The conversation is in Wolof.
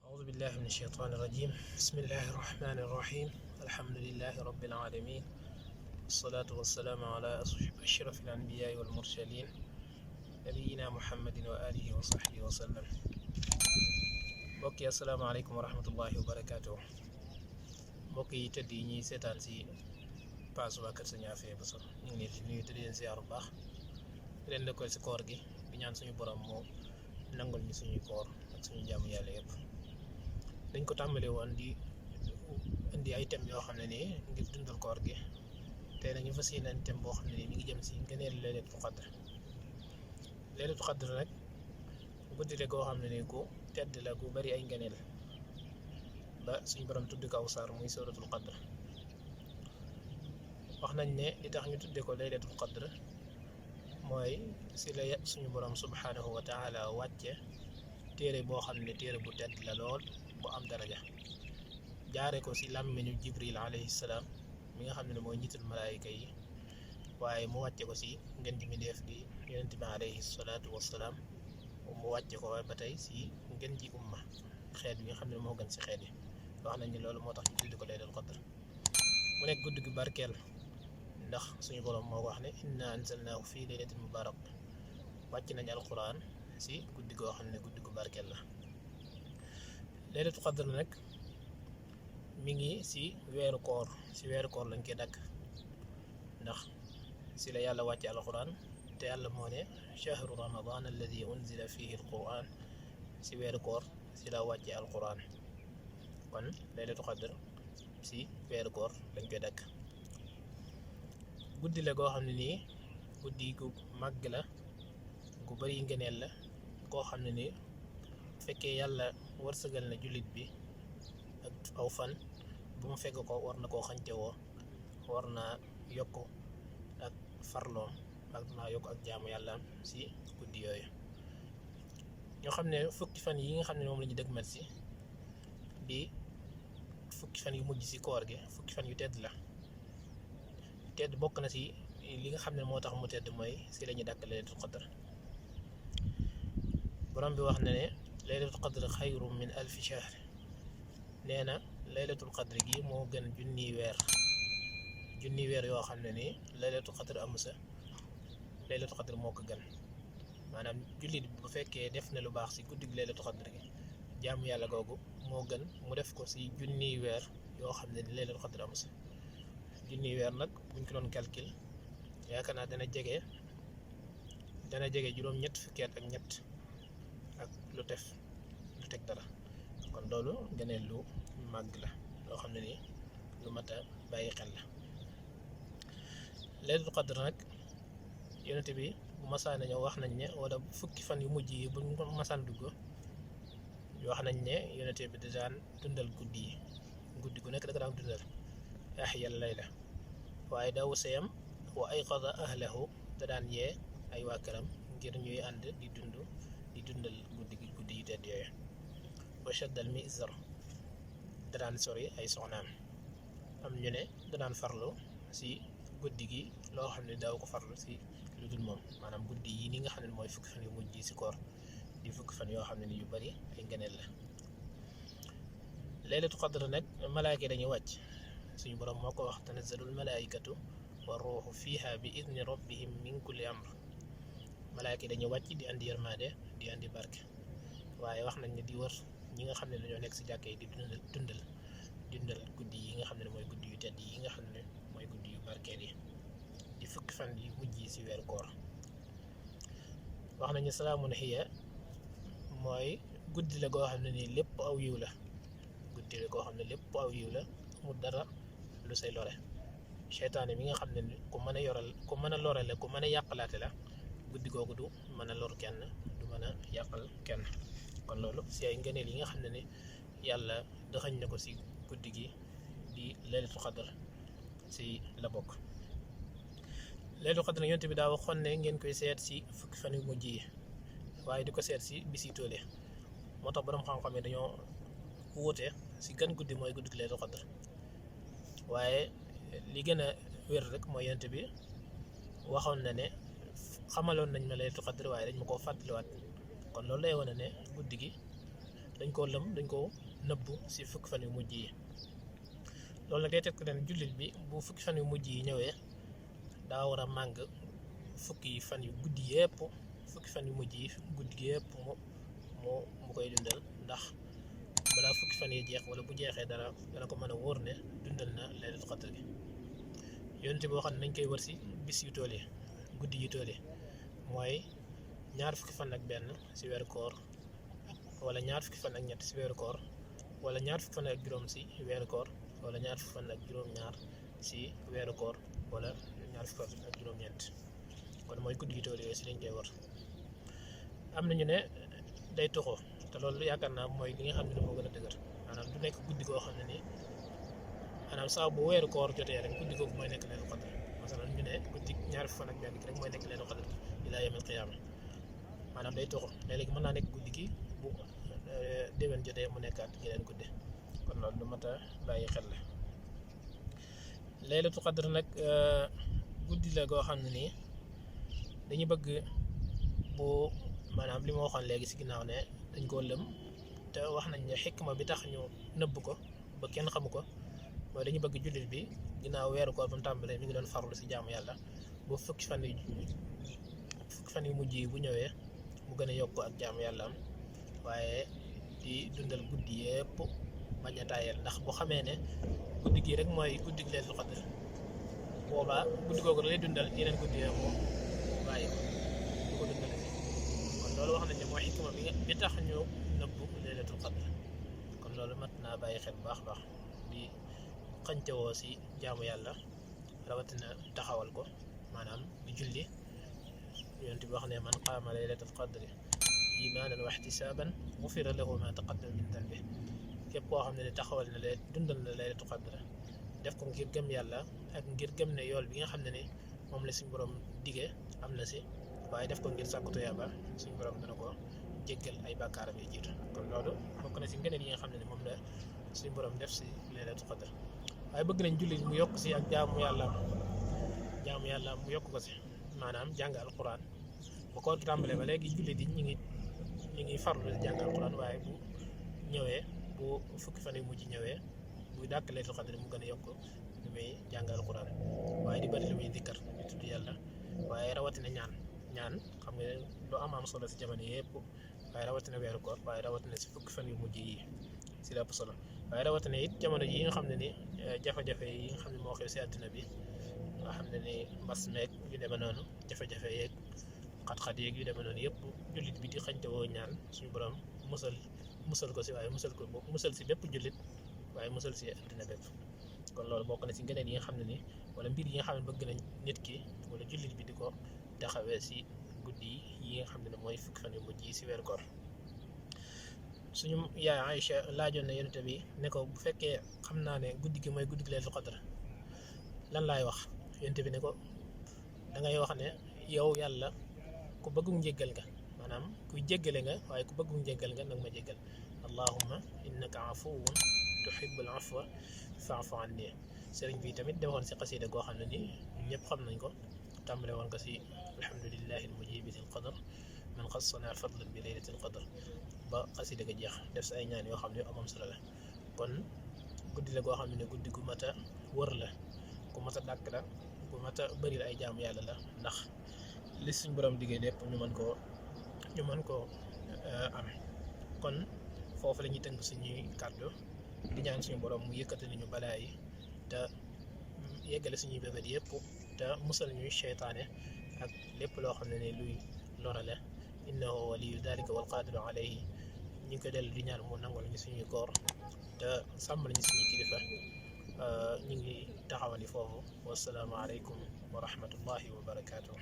أعوذ بالله من الشيطان الرجيم. بسم الله الرحمن الرحيم. الحمد لله رب العالمين، والصلاة والسلام على أشرف الأنبياء والمرسلين نبينا محمد وآله وصحبه وسلم. mbokk yi asalaamaaleykum wa rahmatullahi wa barakaatu. mbokk yi tëdd yi ñuy seetaan si page waa Kër Sëñ Afia Bousso ñu ngi leen di nuyu te di leen ziar bu baax, di leen dëkkal si koor gi di ñaan suñu borom moo nangul ñu suñuy koor ak suñu jaamu yàlla yëpp. dañ ko tàmbale woon di indi ay thèmes yoo xam ne nii ngir dundal koor gi. tey nag ñu fas yéeneen thème boo xam ne nii mi ngi jëm si ngëneel laylatul qadr. laylatul qadr nag guddi la goo xam ne nii ku tedd la gu bari ay ngëneel ba suñu borom tudd ko aw saar muy suratul qadr. wax nañ ne li tax ñu tudde ko laylatul qadr mooy si la suñu borom subhanahu wa taala wàcce téere boo xam ne téere bu tedd la lool bu am daraja, jaare ko si làmmiñu jibril alayhi salaam mi nga xam ne mooy njiitul malaayika yi, waaye mu wàcce ko si ngën ji mi def di yonent bi alayhi salaatu wassalaam. mu wàcce ko ba tey si ngën ji umma, xeet yi nga xam ne moo gën si xeet yi. wax nañ ne loolu moo tax ñu tudd ko laylatul qadr. mu nekk guddi gu barkeel ndax suñu borom moo wax ne inna anzalnaahu fii laylatin mubarak. wàcc nañ alquran si guddi goo xam ne guddi gu barkeel la. laylatul qadr nag mi ngi si weeru koor, si weeru koor lañ koy dagg ndax si la yàlla wàcce alquran te yàlla moo ne shahru ramadan alladi unzila fihi alquran. si weeru koor si la wàcce alquran, kon laylatul qadr si weeru koor lañ koy dagg. guddi la goo xam ne nii guddi gu màgg la, gu bari ngëneel la, koo xam ne nii fekkee yàlla wërsëgal na jullit bi ak aw fan bu mu fekk ko war na koo xañte woo, war naa yokk ak farloom, ak naa yokk ak jaamu yàlla si guddi yooyu. ñoo xam ne fukki fan yi nga xam ne moom la ñu dëgmal si di fukki fan yu mujj si koor gi, fukki fan yu tedd la. tedd bokk na si li nga xam ne moo tax mu tedd mooy si la ñuy dàkk laylatul qadr. borom bi wax na ne laylatul qadr xayru min alfi shahr. nee na laylatul qadr gi moo gën junniy weer yoo xam ne nii laylatul qadr amu sa. laylatul qadr moo ko gën. maanaam jullit bu fekkee def na lu baax si guddi gi laylatul qadr gi, jaamu yàlla googu moo gën mu def ko si junniy weer yoo xam ne ni laylatul qadr amu sa. junniy weer nag buñ ko doon calcul yaakaar naa dana jege juróom-ñett fukki at ak ñett ak lu teg dara. kon loolu gëneel lu màgg la, loo xam ne ni lu mat a bàyyi xel la. laylatul qadr nag yonent bi bu masaan ñëw wax nañ ne, wala fukki fan yu mujj yi buñ masaan dugg, wax nañ ne yonent bi da daan dundal guddi gu nekk da daan dundal ahyal layla, waaye daaw sayam wa ayqada ahlahu, da daan yee ay waa këram ngir ñuy ànd di dundal guddi yu tedd yooyu. wa shaddal mizar, da daan sori ay soxnaam. am ñu ne da daan farlu si guddi gi loo xam ne daaw ko farlu si lu dul moom. maanaam guddi yi ni nga xam ne mooy fukki fan yu mujj si koor di fukki fan yoo xam ne ni yu bari ay ngëneel la. laylatul qadr nag malaaka dañuy wàcc, suñu borom moo ko wax tanazzalul malaikatu wa ruuxu fiha bi idni rabbihim min kulli amr. malaaka dañuy wàcc di andi yërmaande, di andi barke, waaye wax nañ ne di wër ñi nga xam ne dañoo nekk si jàkka yi di dundal guddi yi nga xam ne mooy guddi yu tedd yi nga xam ne mooy guddi yu barkeel yi di fukki fan yu mujj yi si weeru koor. wax nañu salaamun hiya mooy guddi la goo xam ne nii lépp aw yiw la. guddi la goo xam ne lépp aw yiw la, mu dara lu say lore. seytaane mi nga xam ne ku mën a lore la, ku mën a yàqalaate la, guddi googu du mën a lor kenn, du mën a yàqal kenn. kon loolu si ay ngëneel yi nga xam ne ni yàlla dëxañ na ko si guddi gi di laylatul qadr si la bokk. laylatul qadr yonent bi daa waxoon ne ngeen koy seet si fukki fan yu mujj yi, waaye di ko seet si bis yi toole. moo tax borom xam-xam yi dañoo wuute si gan guddi mooy guddi laylatul qadr, waaye li gën a wér rek mooy yonent bi waxoon na ne xamaloon nañ ma laylatul qadr waaye dañ ma koo fàttaliwaat kon loolu lay wane ne guddi gi dañ koo lëm dañ koo nëbbu si fukki fan yu mujj yi loolu nag day teg ne jullit bi bu fukki fan yu mujj yi ñëwee daa war a màng fukki fan yu guddi yëpp fukki fan yu mujj yi guddi gi yëpp mu koy dundal ndax balaa fukki fan yi jeex wala bu jeexee dana ko mën a wóor ne dundal na laylatul qadr gi yonent boo xam ne nañ koy wër si bis yu tool yi guddi yu tool yi mooy ñaar fukki fan ak benn si weeru koor wala ñaar fukki fan ak ñett si weeru koor wala ñaar fukki fan ak juróom si weeru koor wala ñaar fukki fan ak juróom-ñaar si weeru koor wala ñaar fukki fan ak juróom-ñeent kon mooy guddi yu tool yooyu si lañ koy wër am nañu ne day toxoo te loolu yaakaar naa mooy li nga xam ne moo gën a dëgër maanaam du nekk guddi goo xam ne nii maanaam saa bu weeru koor jotee rek guddi googu mooy nekk laylatul qadr masalan ñu ne guddi ñaar fukki fan ak benn gi rek mooy nekk laylatul qadr ilaa yawmil qiyaama maanaam day toxu léegi mën naa nekk guddi gi bu déwén jotee mu nekkaat yeneen guddi kon loolu lu mat a bàyyi xel la laylatul qadr nag guddi la goo xam ne nii dañu bëgg bu maanaam li ma waxoon léegi si ginnaaw ne dañ koo lëm te wax nañ ne xikma bi tax ñu nëbb ko ba kenn xamu ko mooy dañu bëgg jullit bi ginnaaw weeru koor ba mu tàmbalee mi ngi doon farlu si jaamu yàlla bu fukki fan yu mujj yi bu ñëwee mu gën a yokk ak jaamu yàlla am waaye di dundal guddi yëpp bañ a tàyyeel ndax bu xamee ne guddi gi rek mooy guddi gi laylatul qadr boobaa guddi googu lay dundal yeneen guddi yëpp moom bàyyi ko ko dundal kon loolu wax nañ ne mooy xikma bi tax ñu nëbbu laylatul qadr kon loolu mat naa bàyyi xel bu baax baax di xañtewoo si jaamu yàlla rawatina taxawal ko maanaam di julli yonent bi wax ne man qaama laylatul qadri imaanan wa ihtisaaban gufira lahu ma taqaddama min danbi képp koo xam ne taxawal na leen dundal na laylatul qadr def ko ngir gëm yàlla ak ngir gëm ne yool bi nga xam ne ni moom la suñu borom digee am na si waaye def ko ngir sàkku tuyaaba suñu borom dana ko jéggal ay bàkkaaram yi jiitu kon loolu bokk na si ngëneel yi nga xam ne ni moom la suñu borom def si laylatul qadr waaye bëgg nañ jullit mu yokk si ak jaamu yàlla mu yokk ko si maanaam jàng alquran bu koor gi tàmbalee ba léegi jullit yi ñu ngi farlu si jàng alquran waaye bu ñëwee bu fukki fan yu mujj ñëwee buy dàkk laylatul qadr mu gën a yokk lu muy jàng alquran waaye di bari lu muy dikkar di tudd yàlla waaye rawatina ñaan xam nga lu am solo si jamono yëpp waaye rawatina weeru koor waaye rawatina si fukki fan yu mujj yi si lépp solo waaye rawatina it jamono yi nga xam ne ni jafe-jafe yi nga xam ne moo xew si àddina bi nga xam ne ni mbas meeg yu demee noonu jafe-jafe yeeg xat-xat yeeg yu demee noonu yëpp jullit bi di xañte woo ñaan suñu borom musal ko si waaye musal si bépp jullit waaye musal si àddina bépp kon loolu bokk na si ngëneel yi nga xam ne ni wala mbir yi nga xam ne bëgg nañ nit ki wala jullit bi di ko taxawee si guddi yi nga xam ne mooy fukki fan yu mujj yi si weeru koor suñu yaay Aïcha laajoon na yonent bi ne ko bu fekkee xam naa ne guddi gi mooy guddi gi laylatul qadr lan laay wax yonent bi ne ko dangay wax ne yow yàlla ku bëggu njéggal nga maanaam kuy jéggale nga waaye ku bëggu njéggal nga nag ma jéggal allahumma innaka afuwun tuhibbul afwa fa'fu anni sëriñ bi tamit defoon si xasida goo xam ne ni ñëpp xam nañ ko tàmbale woon ko si alhamdulillahi almujibi sil qadr man xassana fadlan bi laylatil qadr ba xasida ga jeex def si ay ñaan yoo xam ne amam solo la kon guddi la goo xam ne guddi gu mat a wër la ku mat a dàkk la ku mat a bëri la ay jaamu yàlla la ndax li suñ borom diggee lépp ñu mën koo am kon foofu la ñuy tënk suñuy kàddu di ñaan suñu borom mu yëkkati ñu balaa yi te yeggale suñuy bébét yëpp te musal ñuy seytaane ak lépp loo xam ne ni luy lorale innahu waliyu dalika wal qadiru alayhi ñu ngi ko dellu di ñaan mu nangol ñu suñuy koor te sàmmal ñu suñuy kilifa ñu ngi taxawali foofu wassalaamu aleykum wa rahmatullahi wa barakatuh